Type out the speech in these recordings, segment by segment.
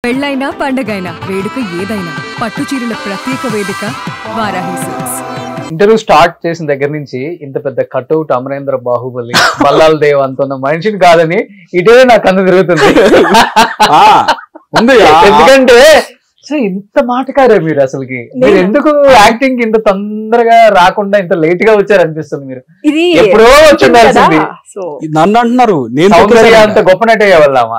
పెళ్ళైనా పండగైనా వేడుక ఏదైనా పట్టు చీరల ప్రత్యేక వేదిక వారాహి సిల్క్స్. ఇంటర్వ్యూ స్టార్ట్ చేసిన దగ్గర నుంచి ఇంత పెద్ద కట్అవుట్ అమరేంద్ర బాహుబలి బల్లాల్ దేవ్ అంటున్న మనిషిని కాదని ఇటే నాకు కన్ను తిరుగుతుంది. ఎందుకంటే ఇంత మాటకారే మీరు అసలుకి మీరు ఎందుకు యాక్టింగ్ ఇంత తొందరగా రాకుండా ఇంత లేట్ గా వచ్చారు అనిపిస్తుంది. మీరు ఎప్పుడో వచ్చి ఉండాల్సింది. నన్ను అంటున్నారు నేను అంత గొప్ప నట అయ్యేవాళ్ళమా?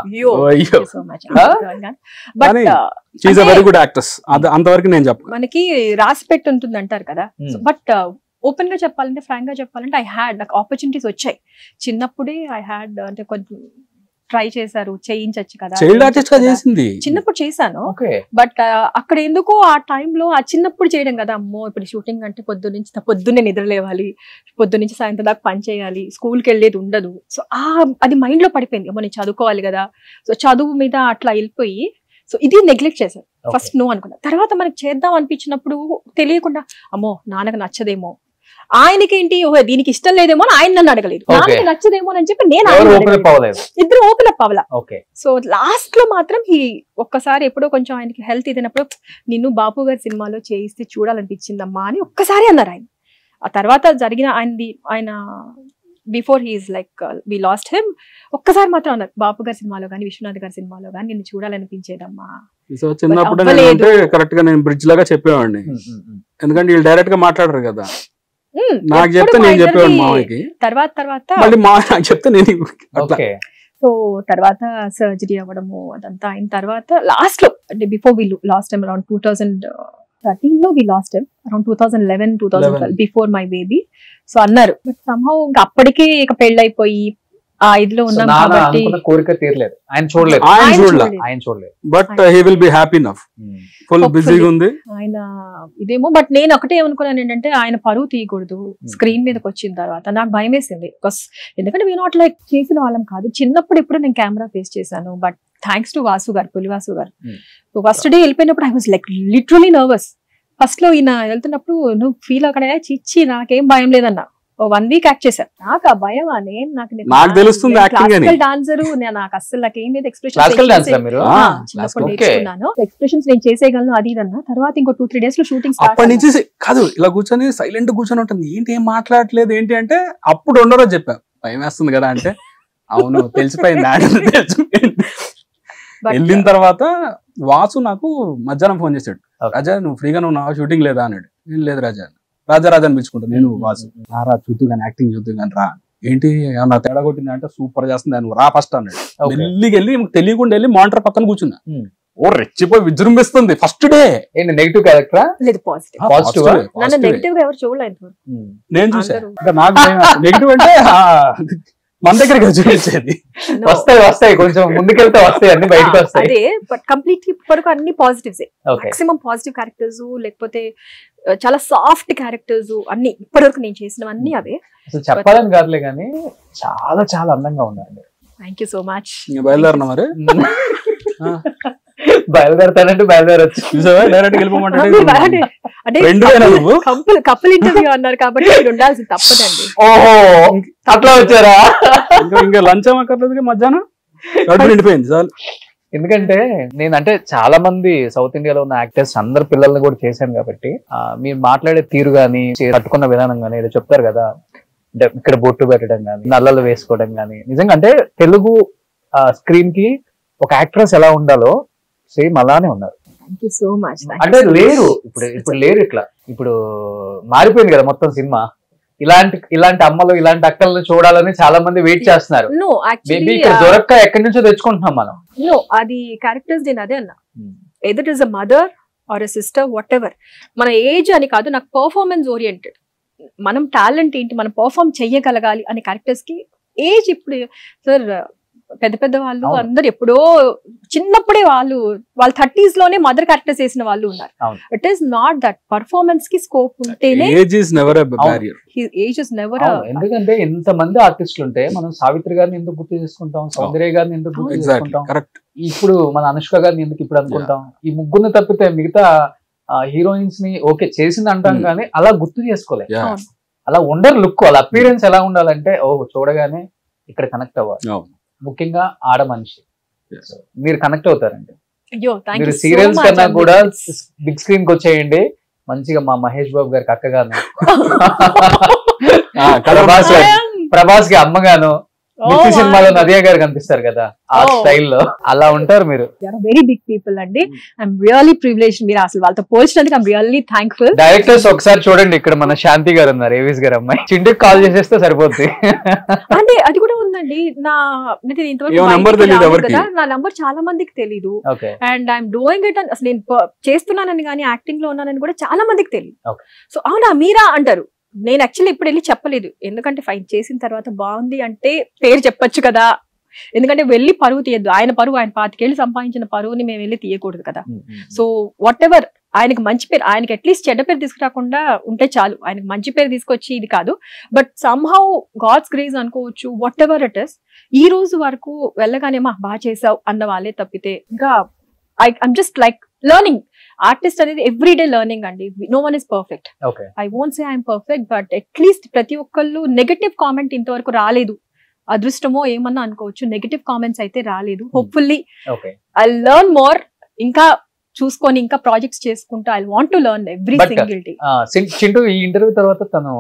Very good actress. అంతవరకు నేను చెప్పను. మనకి రాసి పెట్టి ఉంటుంది అంటారు కదా. బట్ ఓపెన్ గా చెప్పాలంటే, ఫ్రాంక్ గా చెప్పాలంటే, నాకు ఆపర్చునిటీస్ వచ్చాయి చిన్నప్పుడే. అంటే కొంచెం ట్రై చేశారు, చేయించచ్చు కదా, చైల్డ్ ఆర్టిస్ట్ గా చేసింది చిన్నప్పుడు చేశాను. బట్ అక్కడ ఎందుకో ఆ టైంలో ఆ చిన్నప్పుడు చేయడం కదా, అమ్మో ఇప్పుడు షూటింగ్ అంటే పొద్దున్నే నిద్ర లేవాలి, పొద్దున్నుంచి సాయంత్రం దాకా పని చేయాలి, స్కూల్కి వెళ్ళేది ఉండదు. సో అది మైండ్ లో పడిపోయింది, అమ్మో నేను చదువుకోవాలి కదా. సో చదువు మీద అట్లా వెళ్ళిపోయి సో ఇది నెగ్లెక్ట్ చేశాను. ఫస్ట్ నో అనుకున్నా. తర్వాత మనకి చేద్దాం అనిపించినప్పుడు తెలియకుండా అమ్మో నాన్నకు నచ్చదేమో, ఆయనకేంటి ఓహో దీనికి ఇష్టం లేదేమో అని ఆయన నన్ను అడగలేదు, నాన్నకి నచ్చదేమో అని చెప్పి నేను ఇద్దరు ఓపెన్ అప్ అవ్వాల. సో లాస్ట్ లో మాత్రం ఒక్కసారి ఎప్పుడో కొంచెం ఆయనకి హెల్త్ ఇదినప్పుడు నిన్ను బాపు గారి సినిమాలో చేయిస్తే చూడాలనిపించిందమ్మా అని ఒక్కసారి అన్నారు ఆయన. ఆ తర్వాత జరిగిన ఆయన before he's like we lost him, ఒక్కసారి మాత్రం అన్నారు బాపు గారి సినిమాలో కానీ విశ్వనాథ్ గారి సినిమాలో కానీ నిన్ను చూడాలనిపించేదమ్మా. చిన్నప్పుడు కరెక్ట్ గా నేను బ్రిడ్జ్ లాగా చెప్పేవాడిని, ఎందుకంటే వీళ్ళు డైరెక్ట్ గా మాట్లాడరు కదా. నాకు చెప్తే నేను చెప్పేవాడిని మామయ్యకి, తర్వాత మళ్ళీ మామయ్య నాకు చెప్తే నేను. సో తర్వాత సర్జరీ అవ్వడము అదంతా అయిన తర్వాత లాస్ట్ లో అంటే before we last time around 2013 లో we last time around 2011, 2012 before my baby. So అన్నారు బట్ సమ్హౌ ఇంకా అప్పటికే ఇక పెళ్ళైపోయి ఆ ఇదిలో ఉన్నాం కాబట్టి కోరిక తీరలేదు. ఆయన చూడలేదు but he will be happy now. Full బిజీగా ఉంది ఆయన ఇదేమో. బట్ నేను ఒకటే ఏమనుకున్నాను ఏంటంటే ఆయన పరువు తీయకూడదు స్క్రీన్ మీదకి వచ్చిన తర్వాత. నాకు భయం వేసింది, ఎందుకంటే వీ నాట్ లైక్ చేసిన వాళ్ళం కాదు. చిన్నప్పుడు ఎప్పుడు నేను కెమెరా ఫేస్ చేశాను, బట్ థ్యాంక్స్ టు వాసు గారు, పులివాసు గారు. సో ఫస్ట్ డే వెళ్ళిపోయినప్పుడు I was like literally nervous. First లో ఈయన వెళ్తున్నప్పుడు నువ్వు ఫీల్ అక్కడ చిచ్చి నాకేం భయం లేదన్నా. 1 వీక్ యాక్ట్ చేశాను. నాకు ఆ భయం నాకు తెలుస్తుంది డాన్సర్, నాకు అసలు నాకేం లేదు. ఎక్స్ప్రెషన్స్ నేను చేసేయగలను అది ఇదన్నా. తర్వాత ఇంకో 2-3 డేస్ లో షూటింగ్ అప్పటి నుంచి కాదు, ఇలా కూర్చొని సైలెంట్ కూర్చొని ఉంటుంది. ఏంటి ఏం మాట్లాడలేదు ఏంటి అంటే అప్పుడు ఉండరో చెప్పా భయం వేస్తుంది కదా అంటే అవును తెలిసిపోయింది. వెళ్ళిన తర్వాత వాసు నాకు మధ్యాహ్నం ఫోన్ చేశాడు, రాజా నువ్వు ఫ్రీగా ఉన్నావా, షూటింగ్ లేదా అన్నాడు. ఏం లేదు రాజా అని పిలుచుకుంటాను నేను. వాసు రా చూద్దు కానీ యాక్టింగ్ చూద్దు కానీ రా, ఏంటి ఏమన్నా తేడా కొట్టింది అంటే సూపర్ చేస్తుంది నువ్వు రా ఫస్ట్ అన్నాడు. వెళ్ళి తెలియకుండా వెళ్ళి మానిటర్ పక్కన కూర్చున్నా. ఓ రెచ్చిపోయి విజృంభిస్తుంది ఫస్ట్ డే. నెగిటివ్ క్యారెక్టరా లేదు పాజిటివ్. నెగిటివ్ గా ఎవరు చూడలేదు నేను చూసాను. నాకు నెగిటివ్ అంటే మన దగ్గర చూపించేది వస్తాయి కొంచెం ముందుకెళ్తే వస్తాయి, అన్ని బయటకు వస్తాయి. అదే బట్ కంప్లీట్ ఇప్పటివరకు అన్ని పాజిటివ్స్, మాక్సిమం పాజిటివ్ క్యారెక్టర్స్, లేకపోతే చాలా సాఫ్ట్ క్యారెక్టర్స్ అన్ని ఇప్పటివరకు నేను చేసినవన్నీ అవే. చెప్పాలని కాదులే కానీ చాలా చాలా అందంగా ఉన్నాయండి. Thank you so much. బయలుదేరినా మరి బయలుదేరతానంటే బయలుదేరచ్చు, డైరెక్ట్ వెళ్ళిపోమంటే కపుల్ ఇంటర్వ్యూ అన్నారు కాబట్టి మీరు ఉండాల్సింది తప్పదండి. ఓహో అట్లా వచ్చారా? ఇంకా లంచ్ అక్కర్లేదు మధ్యాహ్నం నిండిపోయింది చాలు. ఎందుకంటే నేనంటే చాలా మంది సౌత్ ఇండియాలో ఉన్న యాక్టర్స్ అందరు పిల్లల్ని కూడా చేశాను కాబట్టి మీరు మాట్లాడే తీరు గానీ కట్టుకున్న విధానం గానీ ఏదో చెప్తారు కదా, అంటే ఇక్కడ బొట్టు పెట్టడం గానీ నల్లలు వేసుకోవడం గానీ, నిజంగా అంటే తెలుగు స్క్రీన్ కి ఒక యాక్ట్రెస్ ఎలా ఉండాలో సేమ్ అలానే ఉన్నారు. అంటే లేరు ఇప్పుడు లేరు ఇట్లా. ఇప్పుడు మారిపోయింది కదా మొత్తం సినిమా. ఇలాంటి అమ్మలు ఇలాంటి అక్కలను చూడాలని చాలా మంది వెయిట్ చేస్తున్నారు. మేబీ ఇక్కడ దొరక్క ఎక్కడి నుంచో తెచ్చుకుంటున్నాం మనం. అది క్యారెక్టర్స్ నేను అదే అన్నా, either is a mother are a sister what ever. మన ఏజ్ అని కాదు, నాకు పర్ఫార్మెన్స్ ఓరియంటెడ్. మనం టాలెంట్ ఏంటి, మనం పర్ఫార్మ్ చెయ్యగలగాలి అనే క్యారెక్టర్స్ కి ఏజ్ ఇప్పుడు సార్ పెద్ద వాళ్ళు అందరు ఎప్పుడో చిన్నప్పుడే వాళ్ళ 30s లోనే మదర్ క్యారెక్టర్స్ వేసిన వాళ్ళు ఉన్నారు. It is not that. Performance కి స్కోప్ ఉంటేనే ఎందుకంటే ఇంత మంది ఆర్టిస్టులు ఉంటే మనం సావిత్రి గారిని ఎందుకు గుర్తు చేసుకుంటాం, సౌందర్య గారిని ఎందుకు గుర్తు చేసుకుంటాం, ఇప్పుడు మన అనుష్క గారిని ఎందుకు ఇప్పుడు అనుకుంటాం. ఈ ముగ్గురిని తప్పితే మిగతా హీరోయిన్స్ ని ఓకే చేసింది అంటాం కానీ అలా గుర్తు చేసుకోలేదు. అలా ఉండరు లుక్, అలా అపీరెన్స్ ఎలా ఉండాలంటే ఓ చూడగానే ఇక్కడ కనెక్ట్ అవ్వాలి. ముఖ్యంగా ఆడ మనిషి మీరు కనెక్ట్ అవుతారండి. అయ్యో థ్యాంక్ మీరు యూ సీరియల్స్ కన్నా కూడా బిగ్ స్క్రీన్ కి వచ్చేయండి మంచిగా. మా మహేష్ బాబు గారికి అక్కగాను, ప్రభాస్ కి అమ్మగాను, మిర్చి సినిమాలో నదియా గారు కనిపిస్తారు కదా ఆ స్టైల్లో, అలా ఉంటారు మీరు. వెరీ బిగ్ పీపుల్ అండి. I'm really privilege. మీరు అసలు వాళ్ళతో పోల్చినందుకు ఐఎమ్ రియల్లీ థ్యాంక్ఫుల్. డైరెక్టర్స్ ఒకసారి చూడండి, ఇక్కడ మన శాంతి గారు ఉన్నారు, ఏవిస్ గారు అమ్మాయి, చింటికి కాల్ చేసేస్తే సరిపోద్ది. అంటే అది కూడా ఉందండి. నా నంబర్ చాలా మందికి తెలీదు. And I'm doing it. అసలు నేను చేస్తున్నానని కానీ యాక్టింగ్ లో ఉన్నానని కూడా చాలా మందికి తెలియదు. సో అవునా మీరా అంటారు. నేను యాక్చువల్లీ ఇప్పుడు వెళ్ళి చెప్పలేదు, ఎందుకంటే ఫైన్ చేసిన తర్వాత బాగుంది అంటే పేరు చెప్పొచ్చు కదా. ఎందుకంటే వెళ్ళి పరువు తీయద్దు. ఆయన పరువు, ఆయన 25 ఏళ్ళు సంపాదించిన పరువుని మేము వెళ్ళి తీయకూడదు కదా. సో వాట్ ఎవర్ ఆయనకు మంచి పేరు, ఆయనకి అట్లీస్ట్ చెడ్డ పేరు తీసుకురాకుండా ఉంటే చాలు. ఆయనకు మంచి పేరు తీసుకొచ్చి ఇది కాదు, బట్ సమ్హౌ గాడ్స్ గ్రేస్ అనుకోవచ్చు. వాట్ ఎవర్ ఇట్ ఇస్, ఈ రోజు వరకు వెళ్ళగానే మా బాగా చేసావు అన్న వాళ్ళే తప్పితే ఇంకా I'm just like learning. Artist అనేది ఎవ్రీడే లర్నింగ్ అండి. No one is perfect. I won't say I'm perfect, but at least ప్రతి ఒక్కళ్ళు నెగటివ్ కామెంట్ ఇంతవరకు రాలేదు. అదృష్టమో ఏమన్నా అనుకోవచ్చు, నెగటివ్ కామెంట్స్ అయితే రాలేదు. Hopefully I learn more. ఇంకా చూసుకొని ఇంకా ప్రాజెక్ట్స్ చేసుకుంటా. I want to learn every single day. Chintu, ఈ ఇంటర్వ్యూ తర్వాత తను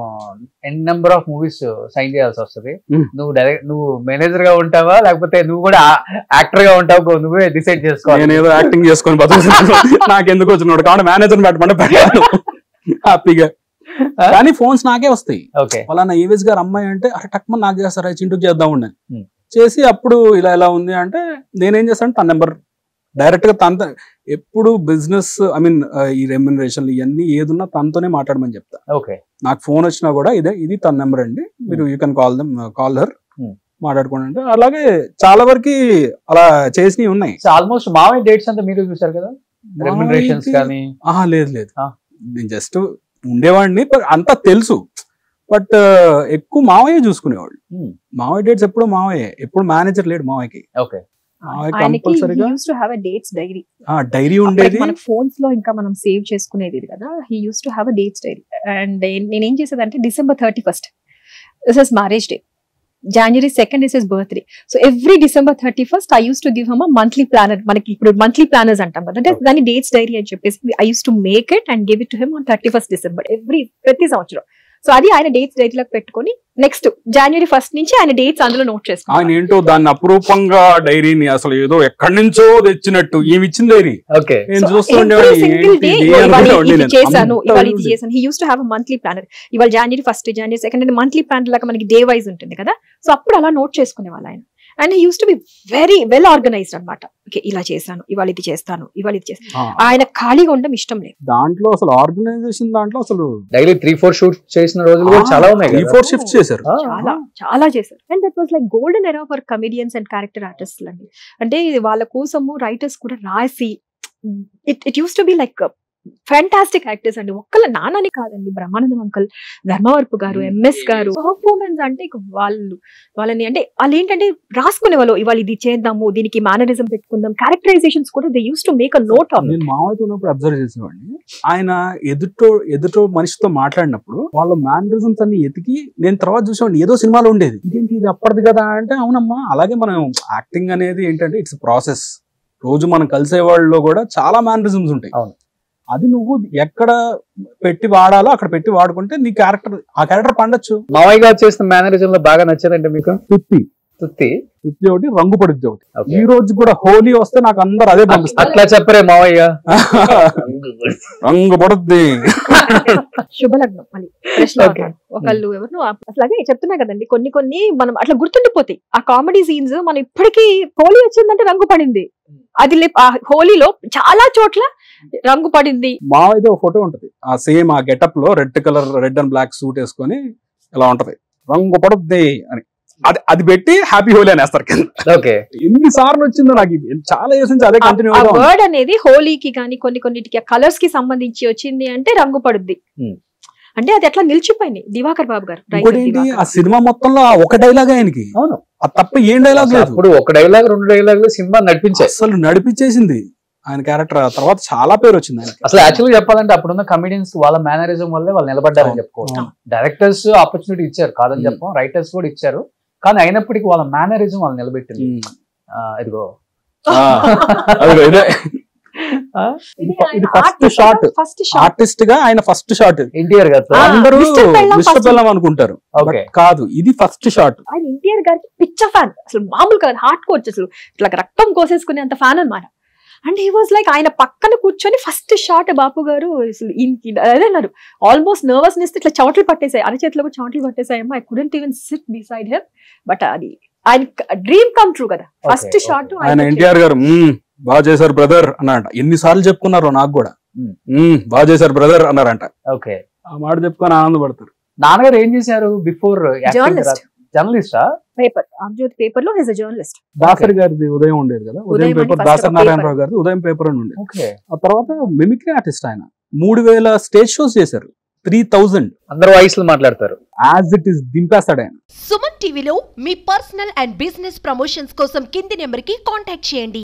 ఎన్ నెంబర్ ఆఫ్ మూవీస్ సైన్ చేయాల్సి వస్తుంది. నువ్వు మేనేజర్ గా ఉంటావా లేకపోతే నువ్వు కూడా యాక్టర్ గా ఉంటావు? నువ్వే డిసైడ్ చేసుకోవాలి. నేను ఏదో యాక్టింగ్ చేసుకొని నాకెందుకు వచ్చినాడు కాబట్టి మేనేజర్ పెట్టమంటే పెట్టాను హ్యాపీగా. కానీ ఫోన్స్ నాకే వస్తాయి. వాళ్ళ ఏవిఎస్ గారు అమ్మాయి అంటే అరే టక్మన్ నాకు చేస్తారా, చింటూకి చేద్దాం ఉండే చేసి అప్పుడు ఇలా ఉంది అంటే నేనేం చేస్తాను, తన నెంబర్ డైరెక్ట్ గా తనతో ఎప్పుడు బిజినెస్ ఐ మీన్ ఈ రెమ్యునరేషన్ ఇవన్నీ ఏదున్నా తనతోనే మాట్లాడమని చెప్తా. నాకు ఫోన్ వచ్చినా కూడా ఇది తన నెంబర్ అండి, మీరు యూ కెన్ కాల్ హర్, మాట్లాడుకోండి అంటే. అలాగే చాలా వరకు అలా చేసినవి ఉన్నాయి. ఆల్మోస్ట్ మావయ్య డేట్స్ అంతా మీరు చూసారు కదా, రెమ్యునరేషన్స్ కానీ? లేదు నేను జస్ట్ ఉండేవాడిని, అంతా తెలుసు. బట్ ఎక్కువ మావయ్య చూసుకునేవాళ్ళు. మావయ్య డేట్స్ ఎప్పుడు మావయ్య, ఎప్పుడు మేనేజర్ లేడు మావయ్యకి. డైరీ ఉండేది మనకి ఫోన్స్ లో, ఇంకా మనం సేవ్ చేసుకునేది కదా. He used to have a dates diary. And నేనేం చేసేదంటే December 31st this is marriage day, January 2nd is his birthday. So every December 31st I used to give him a monthly planner. మనకి ఇప్పుడు monthly planners అంటాం కదా, అంటే దాని dates dairy అని చెప్పేసి I used to make it and give it to him on 31st December ప్రతి సంవత్సరం. సో అది ఆయన డేట్స్ డైరీలోకి పెట్టుకొని నెక్స్ట్ January 1st నుంచి ఆయన డేట్స్ అందులో నోట్ చేసుకున్నాం. ఆయన ఏంటో దాన్ని అప్రూపంగా డైరీని అసలు ఏదో ఎక్కడి నుంచో తెచ్చినట్టు ఏమి ఇచ్చిన డైరీ చేశాను, ఇవాళ ఇది చేశాను. He used to have monthly planner. ఇవాళ January 1st January 2nd అంటే మంత్లీ ప్లానర్ లాగా మనకి డే వైజ్ ఉంటుంది కదా. సో అప్పుడు అలా నోట్ చేసుకునే వాళ్ళు ఆయన. And he used to be very well organised అనమాట. ఓకే ఇలా చేశాను, ఇవాళ ఇది చేస్తాను, ఇవాళ ఇది చేస్తాను. ఆయన ఖాళీగా ఉండడం ఇష్టం లేదు. దాంట్లో అసలు ఆర్గనైజేషన్ దాంట్లో అసలు డైలీ 3-4 షూట్స్ చేసిన రోజులు కూడా చాలా ఉన్నాయి. 3-4 షిఫ్ట్స్ చేశారు, చాలా చేశారు. And that was like golden era for comedians and character artist అండి. అంటే వాళ్ళ కోసము రైటర్స్ కూడా రాసి it use to be like fantastic actors అండి. ఒక్కళ్ళ నాన్నని కాదండి, బ్రహ్మానందం అంకల్, ధర్మవరపు గారు, ఎంఎస్ గారు, పర్ఫార్మెన్స్ అంటే వాళ్ళని అంటే వాళ్ళు ఏంటంటే రాసుకునే వాళ్ళు, ఇవాళ ఇది చేద్దాము, దీనికి మేనరిజం పెట్టుకుందాం, క్యారెక్టరైజేషన్స్ కూడా they use to make a note of. నేను మామయ్యతో ఉన్నప్పుడు అబ్జర్వ్ చేసేవాడిని, ఆయన ఎదుటో మనిషితో మాట్లాడినప్పుడు వాళ్ళ మేనరిజమ్స్ అన్ని ఎతికి నేను తర్వాత చూసేవాడిని. ఏదో సినిమాలో ఉండేది, ఇదేంటి ఇది అప్పటిది కదా అంటే అవునమ్మా. అలాగే మనం యాక్టింగ్ అనేది ఏంటంటే ఇట్స్ ప్రాసెస్. రోజు మనం కలిసే వాళ్ళలో కూడా చాలా మేనరిజమ్స్ ఉంటాయి. అది నువ్వు ఎక్కడ పెట్టి వాడాలో అక్కడ పెట్టి వాడుకుంటే నీ క్యారెక్టర్ ఆ క్యారెక్టర్ పండొచ్చు. మావయ్య గారు చేసిన మేనరిజం లో బాగా నచ్చేదంటే మీకు తుత్తి ఒకటి, రంగు పడుద్ది ఒకటి. ఈ రోజు కూడా హోలీ వస్తే నాకు అందరు అదే పంపిస్తారు. అట్లా చెప్పరే మావయ్య, రంగు పడుద్ది. శుభలగ్నం మళ్ళీ ఒకళ్ళు ఎవరు అట్లాగే చెప్తున్నా కదండి, కొన్ని మనం అట్లా గుర్తుండిపోతాయి. ఆ కామెడీ సీన్స్ మనం ఇప్పటికీ హోలీ వచ్చిందంటే రంగు పడింది, అది హోలీలో చాలా చోట్ల రంగు పడింది. మా అయితే ఫోటో ఉంటది, ఆ సేమ్ ఆ గెటప్ లో రెడ్ అండ్ బ్లాక్ సూట్ వేసుకొని ఇలా ఉంటది, రంగు పడుద్ది అని. అది పెట్టి హ్యాపీ హోలీ అని వేస్తారు కింద. ఎన్ని సార్లు వచ్చిందో నాకు చాలా ఇయర్స్ నుంచి అదే కంటిన్యూ. వర్డ్ అనేది హోలీకి కానీ కొన్నిటికి కలర్స్ కి సంబంధించి వచ్చింది అంటే రంగు పడుద్ది అంటే అది అట్లా నిలిచిపోయింది. దివాకర్ బాబు గారు ఆ సినిమా మొత్తంలో ఒక డైలాగ్ ఆయనకి, అవును అది తప్ప ఏం డైలాగ్ లేదు. ఇప్పుడు ఒక డైలాగ్ 2 డైలాగులు సినిమా అసలు నడిపించేసింది ఆయన క్యారెక్టర్. తర్వాత చాలా పేరు వచ్చింది ఆయన. అసలు యాక్చువల్గా చెప్పాలంటే అప్పుడున్న కమెడియన్స్ వాళ్ళ మేనరిజం వల్లే వాళ్ళు నిలబడ్డారని చెప్పుకోవచ్చు. డైరెక్టర్స్ ఆపర్చునిటీ ఇచ్చారు కాదని చెప్పం, రైటర్స్ కూడా ఇచ్చారు, కానీ అయినప్పటికీ వాళ్ళ మేనరిజం వాళ్ళు నిలబెట్టింది. ఇదిగో ఇది first shot, first shot artist గా ఆయన ఫస్ట్ షాట్. ఎన్టీఆర్ గారు అందరూ Mr. Pellam mister first. Pellam అనుకుంటారు, ఓకే But కాదు, ఇది ఫస్ట్ షాట్. ఆయన ఎన్టీఆర్ గారికి పిచ్చ ఫ్యాన్, అసలు మామూలు కాదు, హార్ట్ కోచ్, అసలు ఇట్లా రక్తం కోసేసుకునే అంత ఫ్యాన్ అన్నమాట. అండ్ హీ వాజ్ లైక్ ఆయన పక్కన కూర్చొని ఫస్ట్ షాట్ బాపు గారు అసలు అదే అన్నారు, ఆల్మోస్ట్ నర్వస్నెస్ ఇట్లా చెమటలు పట్టేసాయి, అరచేతిలో కూడా చెమటలు పట్టేసాయమ్మా. I couldn't even sit beside him. But అది ఆయన డ్రీమ్ కమ్ ట్రూ కదా, ఫస్ట్ Okay, షాట్. ఆయన ఎన్టీఆర్ గారు బాగా చేశారు బ్రదర్ అన్నారంట. ఎన్నిసార్లు చెప్పుకున్నారు నాకు కూడా, బాగా చేశారు బ్రదర్ అన్నారంట. ఓకే. ఆ మాట చెప్పుకొని ఆనందపడతారు. నాన్నగారు ఏం చేశారు బిఫోర్? జర్నలిస్ట్. జర్నలిస్టా? పేపర్, ఆంధ్రజ్యోతి పేపర్ లో హిస్ అ జర్నలిస్ట్. దాసరి గారిది ఉదయం ఉండేది కదా, ఉదయం ఉదయం అని పేపర్, first దాసరి ఒక నారాయణరావు గారిది ఉదయం పేపర్ అని ఉండేది. ఓకే. ఆ తర్వాత మిమిక్రీ ఆర్టిస్ట్ ఆయన 3000 స్టేజ్ షోస్ చేశారు, 3000 అందరూ వాయిస్లు మాట్లాడతారు. యాజ్ ఇట్ ఈస్ దింపేస్తాడు ఆయన. సుమన్ టీవీలో మీ పర్సనల్ అండ్ బిజినెస్ ప్రమోషన్స్ కోసం కింది నెంబర్కి కాంటాక్ట్ చేయండి.